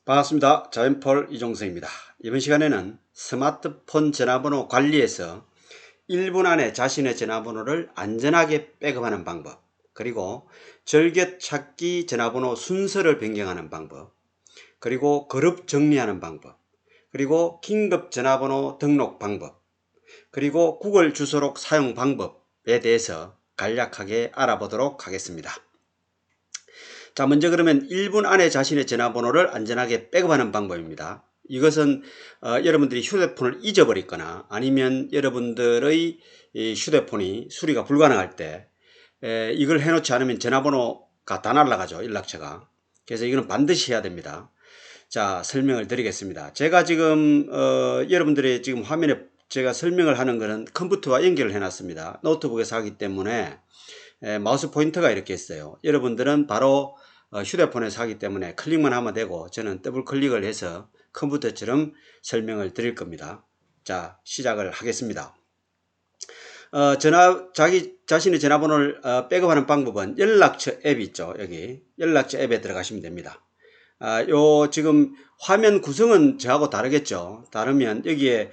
반갑습니다. 자연폴 이종성입니다. 이번 시간에는 스마트폰 전화번호 관리에서 1분 안에 자신의 전화번호를 안전하게 백업하는 방법, 그리고 절개찾기 전화번호 순서를 변경하는 방법, 그리고 그룹 정리하는 방법, 그리고 긴급 전화번호 등록 방법, 그리고 구글 주소록 사용 방법에 대해서 간략하게 알아보도록 하겠습니다. 자, 먼저 그러면 1분 안에 자신의 전화번호를 안전하게 백업하는 방법입니다. 이것은 여러분들이 휴대폰을 잊어버리거나 아니면 여러분들의 휴대폰이 수리가 불가능할 때 이걸 해놓지 않으면 전화번호가 다 날아가죠. 연락처가. 그래서 이거는 반드시 해야 됩니다. 자, 설명을 드리겠습니다. 제가 지금 여러분들의 지금 화면에 제가 설명을 하는 것은 컴퓨터와 연결을 해놨습니다. 노트북에서 하기 때문에 마우스 포인터가 이렇게 있어요. 여러분들은 바로 휴대폰에서 하기 때문에 클릭만 하면 되고, 저는 더블 클릭을 해서 컴퓨터처럼 설명을 드릴 겁니다. 자, 시작을 하겠습니다. 자기 자신의 전화번호를 백업하는 방법은 연락처 앱이 있죠. 여기 연락처 앱에 들어가시면 됩니다. 요 지금 화면 구성은 저하고 다르겠죠. 다르면 여기에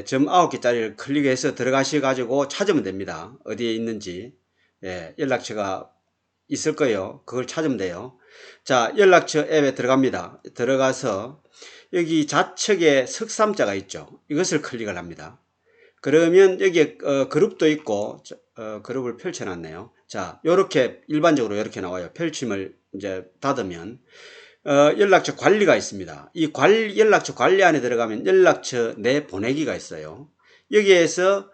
점 9개짜리를 클릭해서 들어가셔 가지고 찾으면 됩니다. 어디에 있는지. 연락처가 있을 거예요. 그걸 찾으면 돼요. 자, 연락처 앱에 들어갑니다. 들어가서 여기 좌측에 석삼자가 있죠. 이것을 클릭을 합니다. 그러면 여기에 그룹도 있고 그룹을 펼쳐놨네요. 자, 요렇게 일반적으로 이렇게 나와요. 펼침을 이제 닫으면 연락처 관리가 있습니다. 이 연락처 관리 안에 들어가면 연락처 내 보내기가 있어요. 여기에서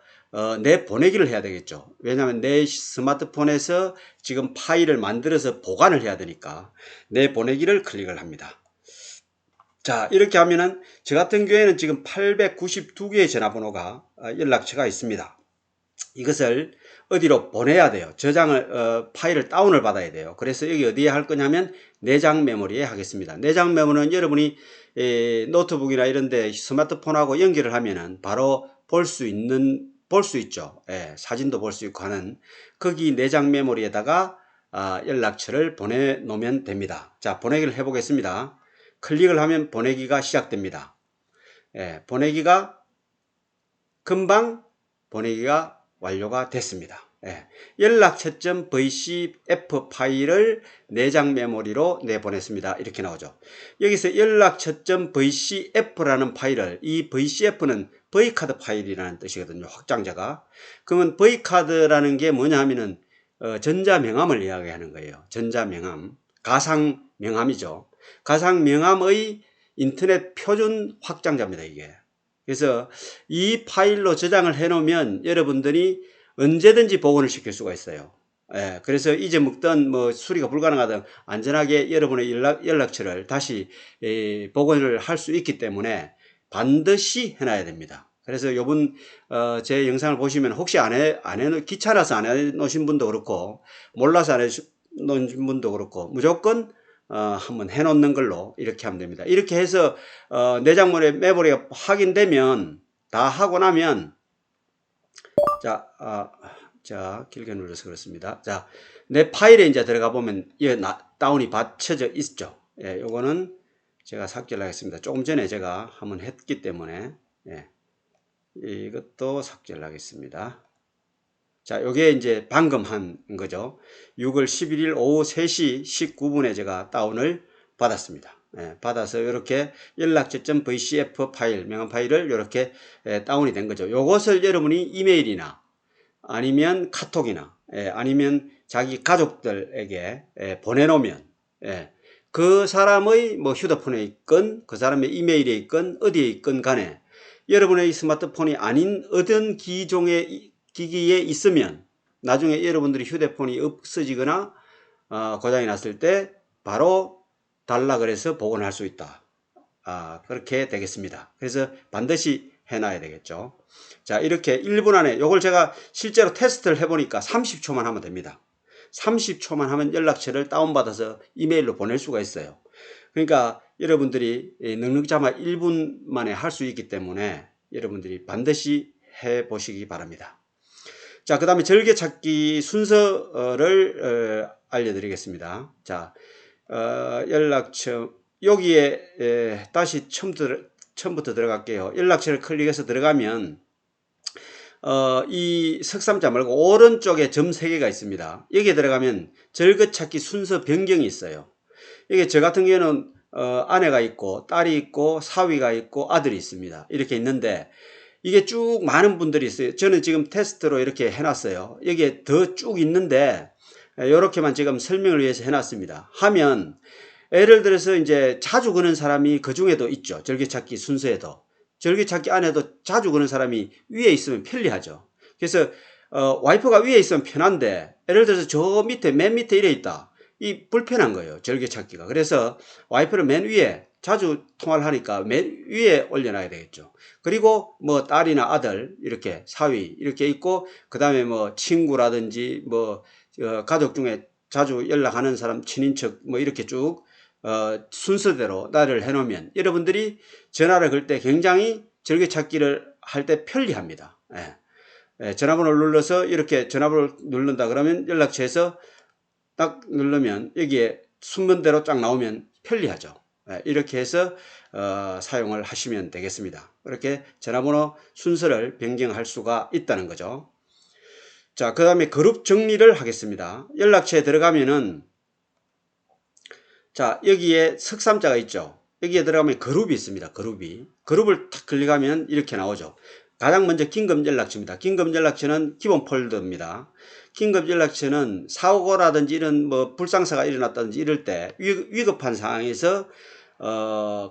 내 보내기를 해야 되겠죠. 왜냐하면 내 스마트폰에서 지금 파일을 만들어서 보관을 해야 되니까 내 보내기를 클릭을 합니다. 자, 이렇게 하면은 저 같은 경우에는 지금 892개의 전화번호가 연락처가 있습니다. 이것을 어디로 보내야 돼요. 저장을 파일을 다운을 받아야 돼요. 그래서 여기 어디에 할 거냐면 내장 메모리에 하겠습니다. 내장 메모리는 여러분이 노트북이나 이런데 스마트폰하고 연결을 하면은 바로 볼 수 있죠. 사진도 볼 수 있고 하는 거기 내장 메모리에다가 연락처를 보내 놓으면 됩니다. 자, 보내기를 해 보겠습니다. 클릭을 하면 보내기가 시작됩니다. 보내기가 금방 보내기가 완료가 됐습니다. 연락처.vcf 파일을 내장 메모리로 내보냈습니다. 이렇게 나오죠. 여기서 연락처.vcf라는 파일을, 이 vcf는 V카드 파일이라는 뜻이거든요. 확장자가. 그러면 V카드라는 게 뭐냐 하면은 전자명함을 이야기하는 거예요. 전자명함. 가상명함이죠. 가상명함의 인터넷 표준 확장자입니다. 이게. 그래서 이 파일로 저장을 해 놓으면 여러분들이 언제든지 복원을 시킬 수가 있어요. 그래서 잊어먹던 뭐 수리가 불가능하든 안전하게 여러분의 연락처를 다시 복원을 할 수 있기 때문에 반드시 해놔야 됩니다. 그래서 요번 제 영상을 보시면 혹시 귀찮아서 안 해 놓으신 분도 그렇고 몰라서 안 해 놓으신 분도 그렇고 무조건 한번 해 놓는 걸로 이렇게 하면 됩니다. 이렇게 해서 내장 메모리가 확인되면, 다 하고 나면, 자, 길게 눌러서 그렇습니다. 자, 내 파일에 이제 들어가 보면 다운이 받쳐져 있죠. 요거는 제가 삭제를 하겠습니다. 조금 전에 제가 한번 했기 때문에 이것도 삭제를 하겠습니다. 자, 요게 이제 방금 한 거죠. 6월 11일 오후 3시 19분에 제가 다운을 받았습니다. 받아서 이렇게 연락처.vcf 파일, 명함 파일을 이렇게 다운이 된 거죠. 요것을 여러분이 이메일이나 아니면 카톡이나 아니면 자기 가족들에게 보내놓으면 그 사람의 뭐 휴대폰에 있건 그 사람의 이메일에 있건 어디에 있건 간에 여러분의 스마트폰이 아닌 어떤 기기에 있으면 나중에 여러분들이 휴대폰이 없어지거나 고장이 났을 때 바로 달라 그래서 복원할 수 있다. 그렇게 되겠습니다. 그래서 반드시 해놔야 되겠죠. 자, 이렇게 1분 안에, 요걸 제가 실제로 테스트를 해보니까 30초만 하면 됩니다. 30초만 하면 연락처를 다운받아서 이메일로 보낼 수가 있어요. 그러니까 여러분들이 능력자만 1분 만에 할 수 있기 때문에 여러분들이 반드시 해보시기 바랍니다. 자, 그 다음에 절개찾기 순서를 알려드리겠습니다. 자, 연락처 여기에 다시 처음부터 들어갈게요. 연락처를 클릭해서 들어가면 이 석삼자 말고 오른쪽에 점 3개가 있습니다. 여기에 들어가면 절거찾기 순서 변경이 있어요. 이게 저 같은 경우에는 아내가 있고 딸이 있고 사위가 있고 아들이 있습니다. 이렇게 있는데 이게 쭉 많은 분들이 있어요. 저는 지금 테스트로 이렇게 해놨어요. 여기에 더 쭉 있는데 이렇게만 지금 설명을 위해서 해놨습니다. 하면 예를 들어서 이제 자주 거는 사람이 그 중에도 있죠. 절개찾기 순서에도. 절개찾기 안에도 자주 거는 사람이 위에 있으면 편리하죠. 그래서 와이퍼가 위에 있으면 편한데 예를 들어서 저 밑에 맨 밑에 이래 있다. 이 불편한 거예요. 절개찾기가. 그래서 와이퍼를 맨 위에 자주 통화를 하니까 맨 위에 올려놔야 되겠죠. 그리고 뭐 딸이나 아들 이렇게 사위 이렇게 있고 그 다음에 뭐 친구라든지 뭐 가족 중에 자주 연락하는 사람 친인척 뭐 이렇게 쭉 순서대로 나를 해놓으면 여러분들이 전화를 걸 때 굉장히 절개찾기를 할 때 편리합니다. 전화번호를 눌러서 이렇게 전화번호를 누른다 그러면 연락처에서 딱 누르면 여기에 순번대로 쫙 나오면 편리하죠. 이렇게 해서 사용을 하시면 되겠습니다. 그렇게 전화번호 순서를 변경할 수가 있다는 거죠. 자, 그 다음에 그룹 정리를 하겠습니다. 연락처에 들어가면은 자, 여기에 석삼자가 있죠. 여기에 들어가면 그룹이 있습니다. 그룹을 탁 클릭하면 이렇게 나오죠. 가장 먼저 긴급연락처입니다. 긴급연락처는 기본 폴더입니다. 긴급연락처는 사고라든지 이런 뭐 불상사가 일어났다든지 이럴 때 위급한 상황에서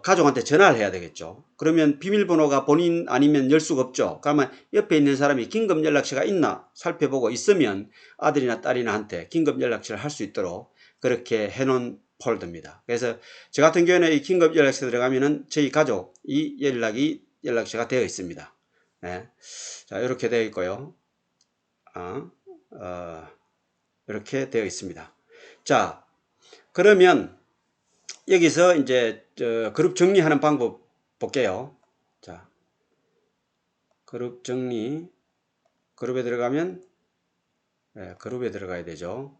가족한테 전화를 해야 되겠죠. 그러면 비밀번호가 본인 아니면 열 수가 없죠. 그러면 옆에 있는 사람이 긴급연락처가 있나 살펴보고 있으면 아들이나 딸이나 한테 긴급연락처를 할 수 있도록 그렇게 해놓은 폴더입니다. 그래서 저 같은 경우에는 이 긴급연락처 들어가면은 저희 가족 이 연락처가 되어 있습니다. 네. 자, 이렇게 되어 있고요. 이렇게 되어 있습니다. 자, 그러면 여기서 이제 그룹 정리하는 방법 볼게요. 자, 그룹 정리, 그룹에 들어가면 그룹에 들어가야 되죠.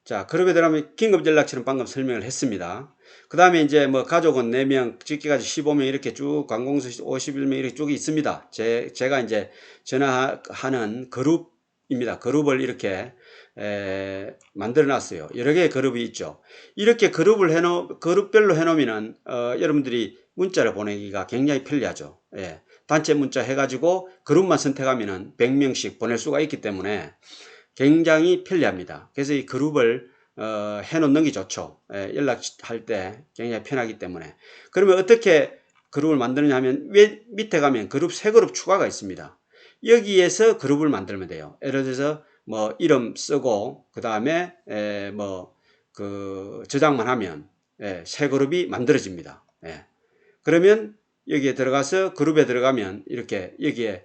자, 그룹에 들어가면 긴급연락처는 방금 설명을 했습니다. 그 다음에 이제 뭐 가족은 4명, 찍기까지 15명 이렇게 쭉 관공서 51명 이렇게 쭉 있습니다. 제가 이제 전화하는 그룹입니다. 그룹을 이렇게 만들어 놨어요. 여러 개의 그룹이 있죠. 이렇게 그룹별로 해놓으면은 여러분들이 문자를 보내기가 굉장히 편리하죠. 단체 문자 해가지고 그룹만 선택하면은 100명씩 보낼 수가 있기 때문에 굉장히 편리합니다. 그래서 이 그룹을 해놓는 게 좋죠. 연락할 때 굉장히 편하기 때문에. 그러면 어떻게 그룹을 만드느냐 하면 밑에 가면 새 그룹 추가가 있습니다. 여기에서 그룹을 만들면 돼요. 예를 들어서 뭐 이름 쓰고 그 다음에 저장만 하면 새 그룹이 만들어집니다. 그러면 여기에 들어가서 그룹에 들어가면 이렇게 여기에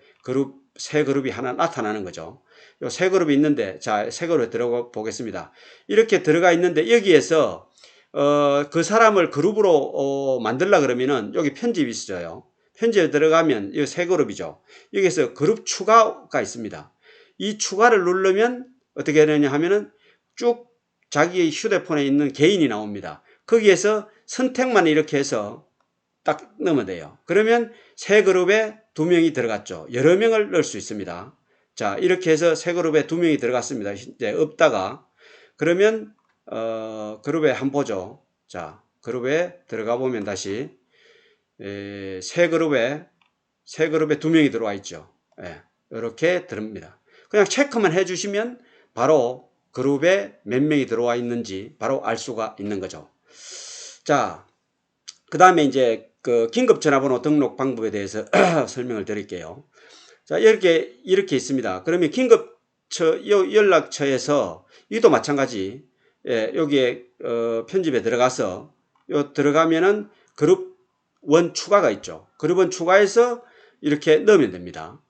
새 그룹이 하나 나타나는 거죠. 요 새 그룹이 있는데, 자, 새 그룹에 들어가 보겠습니다. 이렇게 들어가 있는데, 여기에서, 그 사람을 그룹으로, 만들려 그러면은, 여기 편집이 있어요. 편집에 들어가면, 이 새 그룹이죠. 여기에서 그룹 추가가 있습니다. 이 추가를 누르면, 어떻게 되느냐 하면은, 쭉 자기의 휴대폰에 있는 개인이 나옵니다. 거기에서 선택만 이렇게 해서 딱 넣으면 돼요. 그러면 새 그룹에 2명이 들어갔죠. 여러 명을 넣을 수 있습니다. 자, 이렇게 해서 새 그룹에 2명이 들어갔습니다. 이제 없다가 그러면 그룹에 한번 보죠. 자, 그룹에 들어가 보면 다시 새 그룹에 2명이 들어와 있죠. 이렇게 들어옵니다. 그냥 체크만 해주시면 바로 그룹에 몇 명이 들어와 있는지 바로 알 수가 있는 거죠. 자, 그 다음에 이제 그 긴급 전화번호 등록 방법에 대해서 설명을 드릴게요. 자, 이렇게 있습니다. 그러면 연락처에서 이도 마찬가지, 여기에 편집에 들어가서 들어가면은 그룹 1 추가가 있죠. 그룹 1 추가해서 이렇게 넣으면 됩니다.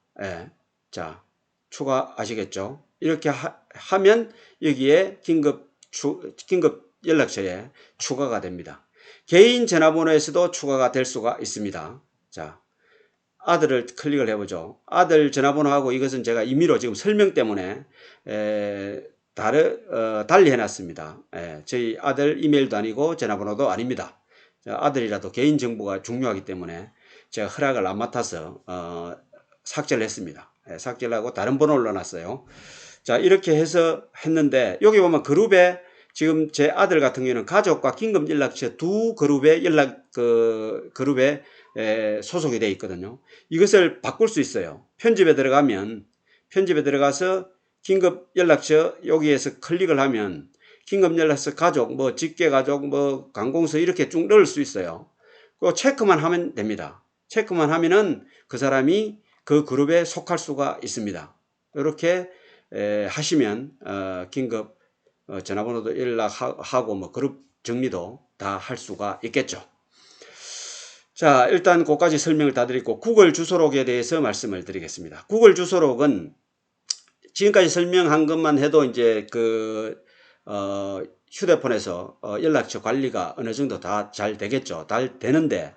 자, 추가하시겠죠? 이렇게 하면 여기에 긴급 연락처에 추가가 됩니다. 개인 전화번호에서도 추가가 될 수가 있습니다. 자, 아들을 클릭을 해보죠. 아들 전화번호하고 이것은 제가 임의로 지금 설명 때문에 달리 해놨습니다. 예, 저희 아들 이메일도 아니고 전화번호도 아닙니다. 아들이라도 개인정보가 중요하기 때문에 제가 허락을 안 맡아서 삭제를 했습니다. 예, 삭제를 하고 다른 번호를 넣어놨어요. 자, 이렇게 해서 했는데 여기 보면 그룹에 지금 제 아들 같은 경우는 가족과 긴급 연락처 두 그룹에 그룹에 소속이 되어 있거든요. 이것을 바꿀 수 있어요. 편집에 들어가서 긴급 연락처 여기에서 클릭을 하면 긴급 연락처 가족, 뭐 직계 가족, 뭐 관공서 이렇게 쭉 넣을 수 있어요. 그 체크만 하면 됩니다. 체크만 하면은 그 사람이 그 그룹에 속할 수가 있습니다. 이렇게 하시면 긴급 전화번호도 연락하고 뭐 그룹 정리도 다 할 수가 있겠죠. 자, 일단 그까지 설명을 다 드리고 구글 주소록에 대해서 말씀을 드리겠습니다. 구글 주소록은 지금까지 설명한 것만 해도 이제 휴대폰에서 연락처 관리가 어느 정도 다 잘 되겠죠. 잘 되는데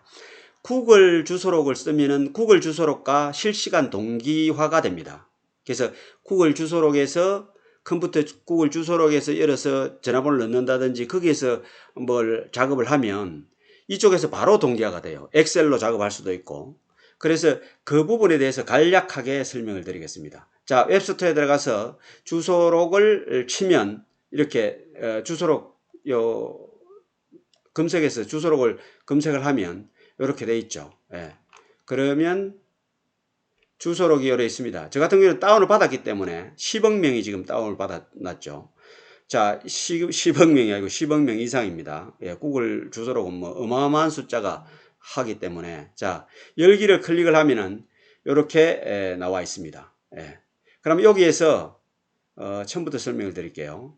구글 주소록을 쓰면은 구글 주소록과 실시간 동기화가 됩니다. 그래서 구글 주소록에서 컴퓨터 구글 주소록에서 열어서 전화번호를 넣는다든지 거기에서 뭘 작업을 하면 이쪽에서 바로 동기화가 돼요. 엑셀로 작업할 수도 있고. 그래서 그 부분에 대해서 간략하게 설명을 드리겠습니다. 자, 웹스토어에 들어가서 주소록을 치면 이렇게 주소록 검색해서 주소록을 검색을 하면 이렇게 돼 있죠. 예. 그러면 주소록이 여러 있습니다. 저 같은 경우는 다운을 받았기 때문에 10억 명이 지금 다운을 받았죠. 자, 10억 명이 아니고 10억 명 이상입니다. 예, 구글 주소록은 뭐 어마어마한 숫자가 하기 때문에 자, 열기를 클릭을 하면은 이렇게 나와 있습니다. 예. 그럼 여기에서 처음부터 설명을 드릴게요.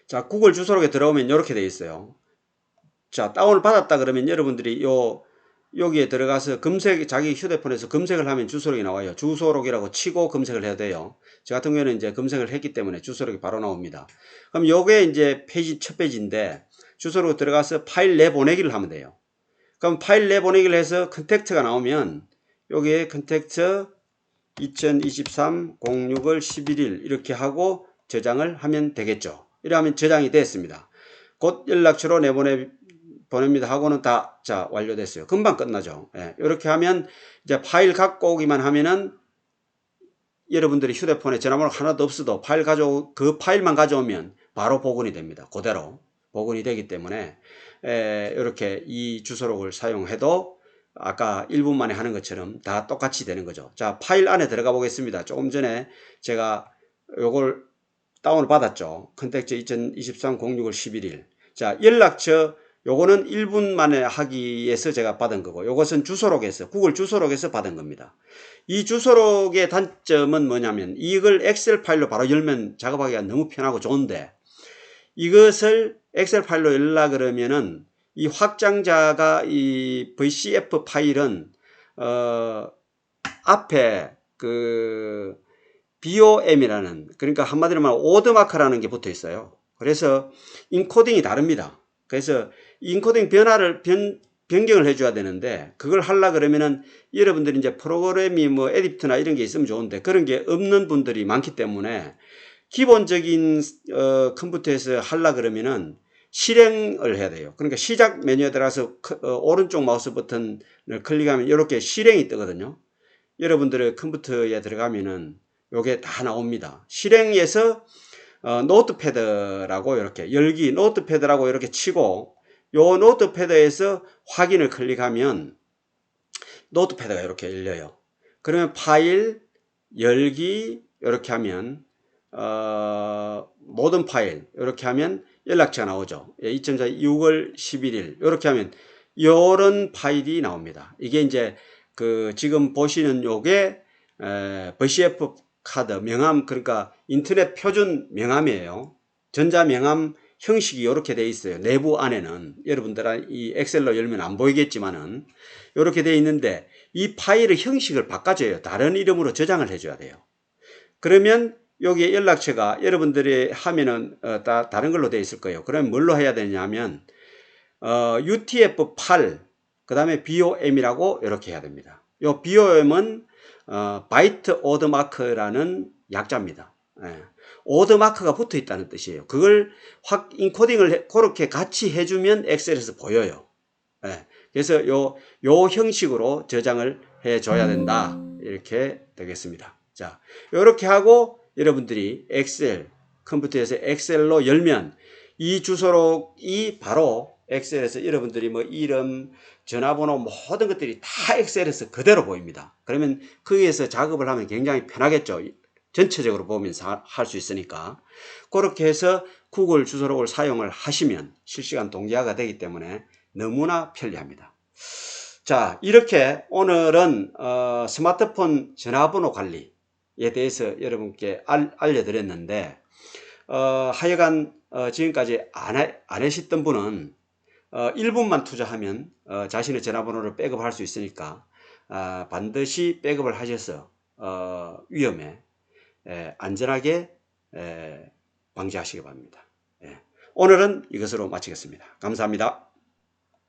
자, 구글 주소록에 들어오면 이렇게 돼 있어요. 자, 다운을 받았다 그러면 여러분들이 여기에 들어가서 자기 휴대폰에서 검색을 하면 주소록이 나와요. 주소록이라고 치고 검색을 해야 돼요. 저 같은 경우에는 이제 검색을 했기 때문에 주소록이 바로 나옵니다. 그럼 요게 이제 첫 페이지인데 주소록 들어가서 파일 내보내기를 하면 돼요. 그럼 파일 내보내기를 해서 컨택트가 나오면 여기에 컨택트 2023-06월 11일 이렇게 하고 저장을 하면 되겠죠. 이러면 저장이 됐습니다. 곧 연락처로 보냅니다 하고는 다 완료됐어요. 금방 끝나죠. 예, 이렇게 하면 이제 파일 갖고 오기만 하면은 여러분들이 휴대폰에 전화번호 하나도 없어도 그 파일만 가져오면 바로 복원이 됩니다. 그대로 복원이 되기 때문에 이렇게 이 주소록을 사용해도 아까 1분 만에 하는 것처럼 다 똑같이 되는 거죠. 자, 파일 안에 들어가 보겠습니다. 조금 전에 제가 요걸 다운을 받았죠. 컨택트 2023-06월 11일. 자, 연락처 요거는 1분 만에 하기 위해서 제가 받은 거고 요것은 주소록에서 구글 주소록에서 받은 겁니다. 이 주소록의 단점은 뭐냐면 이걸 엑셀 파일로 바로 열면 작업하기가 너무 편하고 좋은데 이것을 엑셀 파일로 열라 그러면은 이 확장자가 이 VCF 파일은 앞에 BOM이라는 그러니까 한마디로 말하면 오드마크라는 게 붙어 있어요. 그래서 인코딩이 다릅니다. 그래서 인코딩 변경을 해줘야 되는데 그걸 하려 그러면은 여러분들이 이제 프로그램이 뭐 에디터나 이런 게 있으면 좋은데 그런 게 없는 분들이 많기 때문에 기본적인 컴퓨터에서 하려 그러면은 실행을 해야 돼요. 그러니까 시작 메뉴에 들어가서 오른쪽 마우스 버튼을 클릭하면 이렇게 실행이 뜨거든요. 여러분들의 컴퓨터에 들어가면은 요게 다 나옵니다. 실행에서 노트패드라고 이렇게 열기 노트패드라고 이렇게 치고 요 노트패드에서 확인을 클릭하면 노트패드가 이렇게 열려요. 그러면 파일 열기 이렇게 하면 모든 파일 이렇게 하면 연락처가 나오죠. 2004 6월 11일 이렇게 하면 요런 파일이 나옵니다. 이게 이제 지금 보시는 요게 VCF 카드 명함 그러니까 인터넷 표준 명함이에요. 전자 명함 형식이 이렇게 돼 있어요. 내부 안에는 여러분들 이 엑셀로 열면 안 보이겠지만은 이렇게 돼 있는데 이 파일의 형식을 바꿔줘요. 다른 이름으로 저장을 해줘야 돼요. 그러면 여기에 연락처가 여러분들이 하면은 다른 걸로 돼 있을 거예요. 그러면 뭘로 해야 되냐면 UTF-8 그 다음에 BOM이라고 이렇게 해야 됩니다. 요 BOM은 바이트 오드마크라는 약자입니다. 예. 오더마크가 붙어 있다는 뜻이에요. 그걸 인코딩을 그렇게 같이 해주면 엑셀에서 보여요. 예. 그래서 요 형식으로 저장을 해줘야 된다. 이렇게 되겠습니다. 자, 이렇게 하고 여러분들이 엑셀, 컴퓨터에서 엑셀로 열면 이 주소록이 바로 엑셀에서 여러분들이 뭐 이름, 전화번호 모든 것들이 다 엑셀에서 그대로 보입니다. 그러면 거기에서 작업을 하면 굉장히 편하겠죠. 전체적으로 보면서 할 수 있으니까. 그렇게 해서 구글 주소록을 사용을 하시면 실시간 동기화가 되기 때문에 너무나 편리합니다. 자, 이렇게 오늘은 스마트폰 전화번호 관리에 대해서 여러분께 알려드렸는데 하여간 지금까지 안 하셨던 분은 1분만 투자하면 자신의 전화번호를 백업할 수 있으니까 반드시 백업을 하셔서 위험에 안전하게 방지하시기 바랍니다. 오늘은 이것으로 마치겠습니다. 감사합니다.